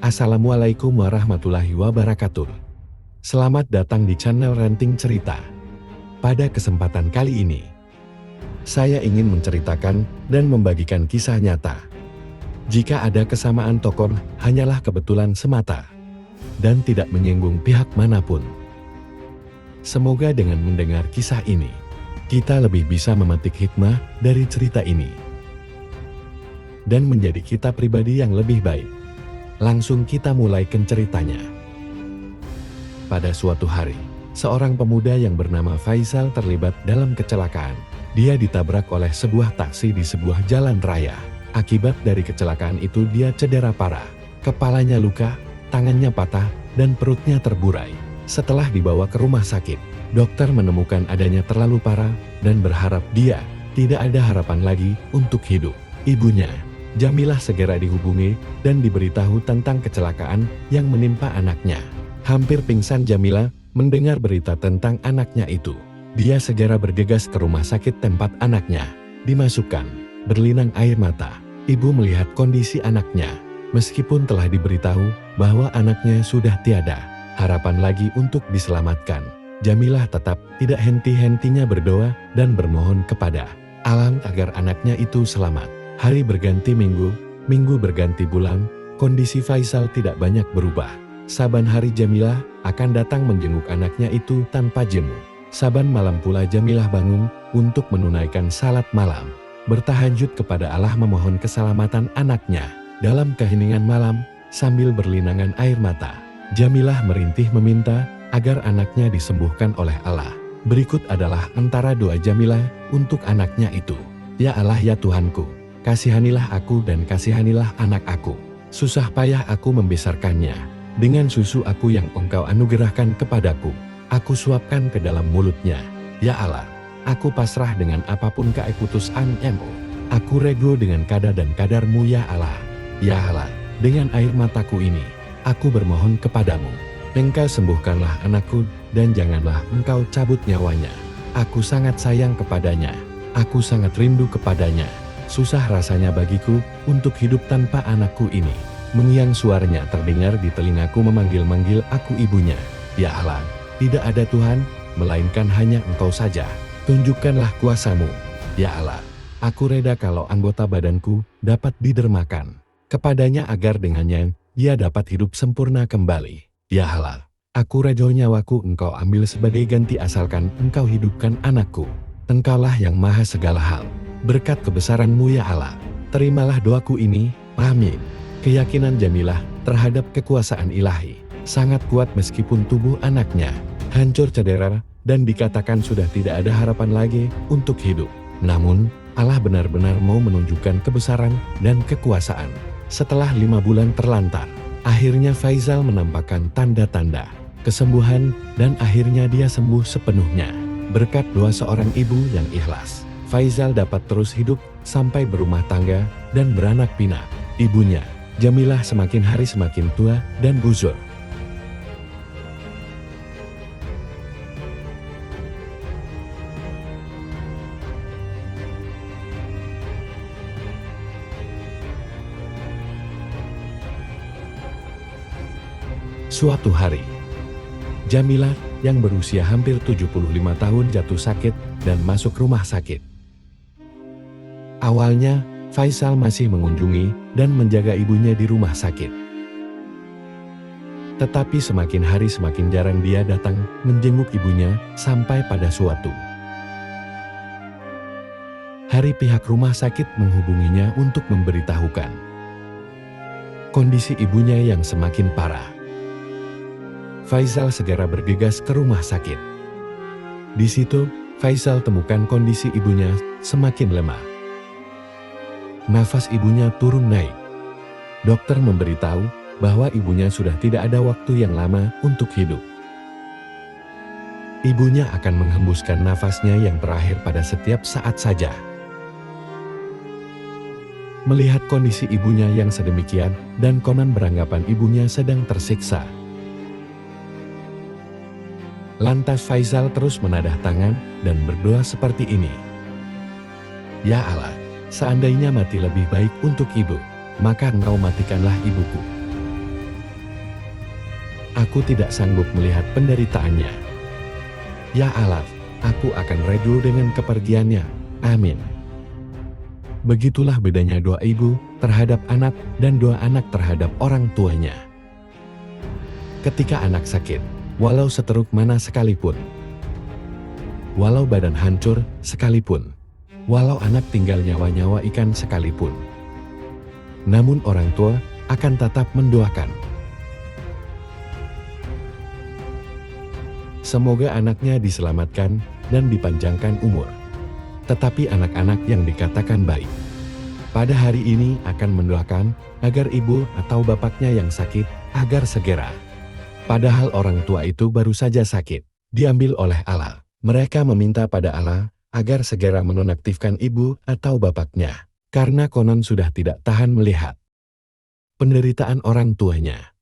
Assalamualaikum warahmatullahi wabarakatuh. Selamat datang di channel Ranting Cerita. Pada kesempatan kali ini, saya ingin menceritakan dan membagikan kisah nyata. Jika ada kesamaan tokoh, hanyalah kebetulan semata, dan tidak menyinggung pihak manapun. Semoga dengan mendengar kisah ini, kita lebih bisa memetik hikmah dari cerita ini, dan menjadi kita pribadi yang lebih baik. Langsung kita mulai ke ceritanya. Pada suatu hari, seorang pemuda yang bernama Faisal terlibat dalam kecelakaan. Dia ditabrak oleh sebuah taksi di sebuah jalan raya. Akibat dari kecelakaan itu dia cedera parah. Kepalanya luka, tangannya patah, dan perutnya terburai. Setelah dibawa ke rumah sakit, dokter menemukan adanya terlalu parah dan berharap dia tidak ada harapan lagi untuk hidup. Ibunya, Jamilah, segera dihubungi dan diberitahu tentang kecelakaan yang menimpa anaknya. Hampir pingsan Jamilah mendengar berita tentang anaknya itu. Dia segera bergegas ke rumah sakit tempat anaknya dimasukkan. Berlinang air mata, ibu melihat kondisi anaknya. Meskipun telah diberitahu bahwa anaknya sudah tiada harapan lagi untuk diselamatkan, Jamilah tetap tidak henti-hentinya berdoa dan bermohon kepada Allah agar anaknya itu selamat. Hari berganti minggu, minggu berganti bulan, kondisi Faisal tidak banyak berubah. Saban hari Jamilah akan datang menjenguk anaknya itu tanpa jemu. Saban malam pula Jamilah bangun untuk menunaikan salat malam, bertahajud kepada Allah memohon keselamatan anaknya. Dalam keheningan malam, sambil berlinangan air mata, Jamilah merintih meminta agar anaknya disembuhkan oleh Allah. Berikut adalah antara doa Jamilah untuk anaknya itu. Ya Allah, ya Tuhanku, kasihanilah aku dan kasihanilah anak aku. Susah payah aku membesarkannya. Dengan susu aku yang Engkau anugerahkan kepadaku, aku suapkan ke dalam mulutnya. Ya Allah, aku pasrah dengan apapun keputusan-Mu. Aku rego dengan kadar dan kadar-Mu ya Allah. Ya Allah, dengan air mataku ini, aku bermohon kepadamu. Engkau sembuhkanlah anakku dan janganlah Engkau cabut nyawanya. Aku sangat sayang kepadanya. Aku sangat rindu kepadanya. Susah rasanya bagiku untuk hidup tanpa anakku ini. Mengiang suaranya terdengar di telingaku memanggil-manggil aku ibunya. Ya Allah, tidak ada Tuhan, melainkan hanya Engkau saja. Tunjukkanlah kuasa-Mu. Ya Allah, aku reda kalau anggota badanku dapat didermakan kepadanya agar dengannya ia dapat hidup sempurna kembali. Ya Allah, aku reda nyawaku Engkau ambil sebagai ganti asalkan Engkau hidupkan anakku. Engkaulah yang maha segala hal. Berkat kebesaran-Mu ya Allah, terimalah doaku ini, amin. Keyakinan Jamilah terhadap kekuasaan ilahi sangat kuat meskipun tubuh anaknya hancur cedera dan dikatakan sudah tidak ada harapan lagi untuk hidup. Namun, Allah benar-benar mau menunjukkan kebesaran dan kekuasaan. Setelah 5 bulan terlantar, akhirnya Faisal menampakkan tanda-tanda kesembuhan dan akhirnya dia sembuh sepenuhnya. Berkat doa seorang ibu yang ikhlas, Faisal dapat terus hidup sampai berumah tangga dan beranak pinak. Ibunya, Jamilah, semakin hari semakin tua dan buzur. Suatu hari, Jamilah yang berusia hampir 75 tahun jatuh sakit dan masuk rumah sakit. Awalnya, Faisal masih mengunjungi dan menjaga ibunya di rumah sakit. Tetapi semakin hari semakin jarang dia datang menjenguk ibunya sampai pada suatu hari pihak rumah sakit menghubunginya untuk memberitahukan kondisi ibunya yang semakin parah. Faisal segera bergegas ke rumah sakit. Di situ, Faisal temukan kondisi ibunya semakin lemah. Nafas ibunya turun naik. Dokter memberitahu bahwa ibunya sudah tidak ada waktu yang lama untuk hidup. Ibunya akan menghembuskan nafasnya yang terakhir pada setiap saat saja. Melihat kondisi ibunya yang sedemikian dan konon beranggapan ibunya sedang tersiksa, lantas Faisal terus menadah tangan dan berdoa seperti ini. Ya Allah, seandainya mati lebih baik untuk ibu, maka Engkau matikanlah ibuku. Aku tidak sanggup melihat penderitaannya. Ya Allah, aku akan redha dengan kepergiannya. Amin. Begitulah bedanya doa ibu terhadap anak dan doa anak terhadap orang tuanya. Ketika anak sakit, walau seteruk mana sekalipun, walau badan hancur sekalipun, walau anak tinggal nyawa-nyawa ikan sekalipun, namun orang tua akan tetap mendoakan. Semoga anaknya diselamatkan dan dipanjangkan umur. Tetapi anak-anak yang dikatakan baik, pada hari ini akan mendoakan agar ibu atau bapaknya yang sakit agar segera. Padahal orang tua itu baru saja sakit, diambil oleh Allah. Mereka meminta pada Allah agar segera menonaktifkan ibu atau bapaknya, karena konon sudah tidak tahan melihat penderitaan orang tuanya.